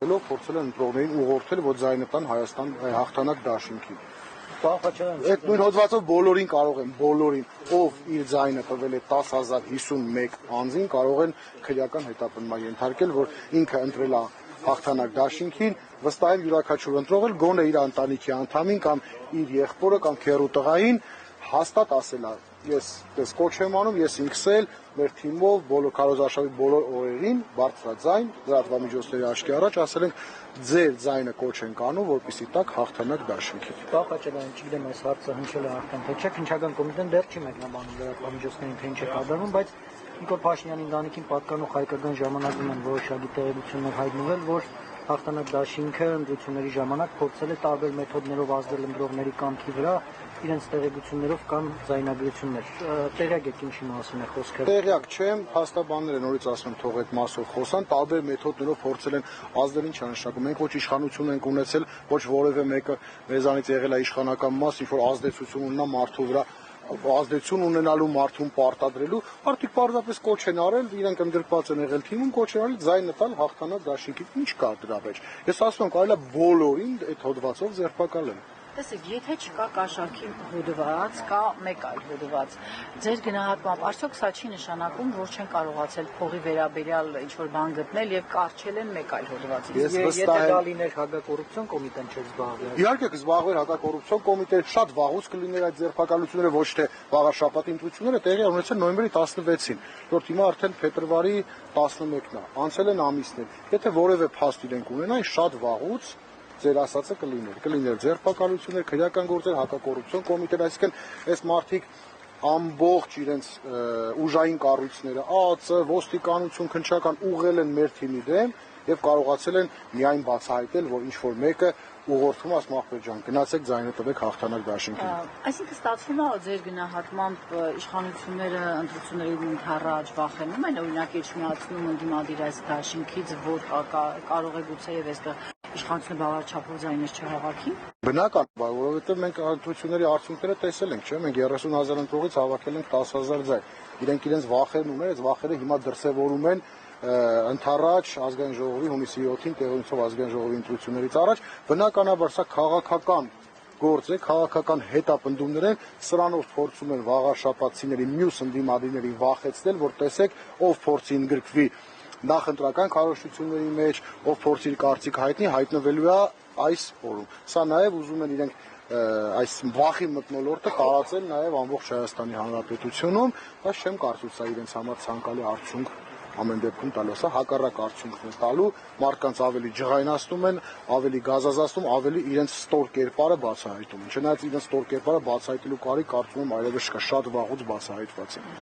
գնահատելով փորձել են ընտրողներին ուղղորդել, որ ձայնը տան Հայաստան հաղթանակ դաշինքին։ Այդ նույն հոդվածով բոլորին կարող են, բոլորին, ով իր ձայնը տվել է 10,051 անձին, կարող են քրեական հետապնդման ենթարկել, որ ինքը ընտրել է հաղթանակ դաշինքին, վստահ եմ յուրաքանչյուր ընտրողել գոնե իր ընտանիքի անդամին կամ իր եղբորը կամ քեռու տղային հաստատ ասել է, ես կոչ եմ անում, ես ինքս էլ մեր թիմով բոլոր քարոզարշավի բոլոր օրերին բարձրաձայն լրատվամիջոցների աչքի առաջ ասել ենք ձեր ձայնը կոչ ենք անում, որպեսզի տաք հաղթանակ դաշինքի։ Պահպանջական, չգիտեմ, այս հարցը հնչել է արդեն թե չէ, քննչական կոմիտեն դեռ չի մեկնաբանում լրատվամիջոցներին թե ինչ է կատարվում, բայց Նիկոլ Փաշինյանի ընտանիքին պատկանող հայկական ժամանակում են որոշակի տեղեկություններ հայտնվել, որ հաղթանակ դաշինքը ընտրությունների ժամանակ փորձել է տարբեր մեթոդներով ազդել ընտրողների կամքի վրա, իրենց տեղեկություններով կամ ձայնագրություններ։ Տեղյակ եք ինչի մասին է խոսքը։ Տեղյակ չեմ, փաստաբանները նորից ասում եմ թող այդ մասով խոսան, տարբեր մեթոդներով փորձել են ազդել, ինչ է նշանակում։ Մենք ոչ իշխանություն ենք ունեցել, ոչ որևէ մեկը մեզանից եղել է իշխանական մաս, ինչ որ ազդեցություն ունենա մարդու վրա, ազդեցություն ունենալու մարդուն պարտադրելու, արդյոք պարզապես կոչ են արել, իրենք ընդգրկված են եղել թիմում, կոչ են արել ձայնը տալ հաղթանակ դաշինքի, ինչ կա դրա մեջ։ Ես ասում եմ, կարելի է բոլորին այդ հոդվածով ձերբակալել։ Տեսեք, եթե չկա կաշառքի հոդված, կա մեկ այլ հոդված, ձեր գնահատմամբ, արդյոք սա չի նշանակում, որ չեն կարողացել փողի վերաբերյալ ինչ-որ բան գտնել եւ կարճել են մեկ այլ հոդվածից։ Եթե դա լիներ հակակոռուպցիոն կոմիտեն չզբաղվեր։ Իհարկե կզբաղվեր հակակոռուպցիոն կոմիտեն, շատ վաղուց կլիներ այդ ձերբակալությունները, ոչ թե վաղաշաբաթի ընտրությունները տեղի ունեցել նոյեմբերի 16-ին, որ հիմա արդեն փետրվարի 11-ն է, անցել են ամիսներ։ Եթե որևէ փաստ իրենք ունենան, շատ վաղուց ձեր ասածը կլիներ ձերբակալություններ, քրեական գործեր, հակակոռուպցիոն կոմիտեն, այսինքն այս մարդիկ ամբողջ իրենց ուժային կառույցները, ԱԱԾ, ոստիկանություն, քննչական ուղղել են մեր թիմի դեմ եւ կարողացել են միայն բացահայտել, որ ինչ որ մեկը ուղղորդում ասում ախպեր ջան, գնացեք ձայնը տվեք հաղթանակ դաշինքին։ Այսինքն ստացվում է, որ ձեր գնահատմամբ իշխանությունները ընտրությունների ընդառաջ վախենում են, օրինակ իջնացնում ընդդիմադիր այս դաշինքից, որ կարող է գուցեև այստեղ իշխանությունը բավարարչափով ձայներ չհավաքի։ Բնական, որովհետև մենք ընտրությունների արդյունքները տեսել ենք, չէ՞, մենք 30,000 ընտրողից հավաքել ենք 10,000 ձայն։ Իրենք իրենց վախերն ունեն, այս վախերը հիմա դրսևորում են ընդառաջ ազգային ժողովի հունիսի 7-ին տեղի ունեցող ազգային ժողովի ընտրություններից առաջ, բնականաբար սա քաղաքական գործ է, քաղաքական հետապնդումներ են, սրանով փորձում են վաղաշաբաթցիների մյուս ընդդիմադիրներին վախեցնել, որ տեսեք, ով փորձի ընդգրկվի նախընտրական քարոզչությունների մեջ, ով փորձի իր կարծիք հայտնվելու է այս օրում։ Սա նաև ուզում են իրենք այս վախի մթնոլորտը տարածել նաև ամբողջ Հայաստանի Հանրապետությունում, բայց չեմ կարծում սա իրենց համար ցանկալի արդյունք ամեն դեպքում տալու, սա հակառակ արդյունքն է տալու, մարդկանց ավելի ջղայնացնում են, ավելի գազազացնում, ավելի իրենց ստոր կերպարը բացահայտում են։ Չնայած իրենց ստոր կերպարը բացահայտելու կարիք կարծում եմ այլևս չկա, շատ վաղուց բացահայտված է։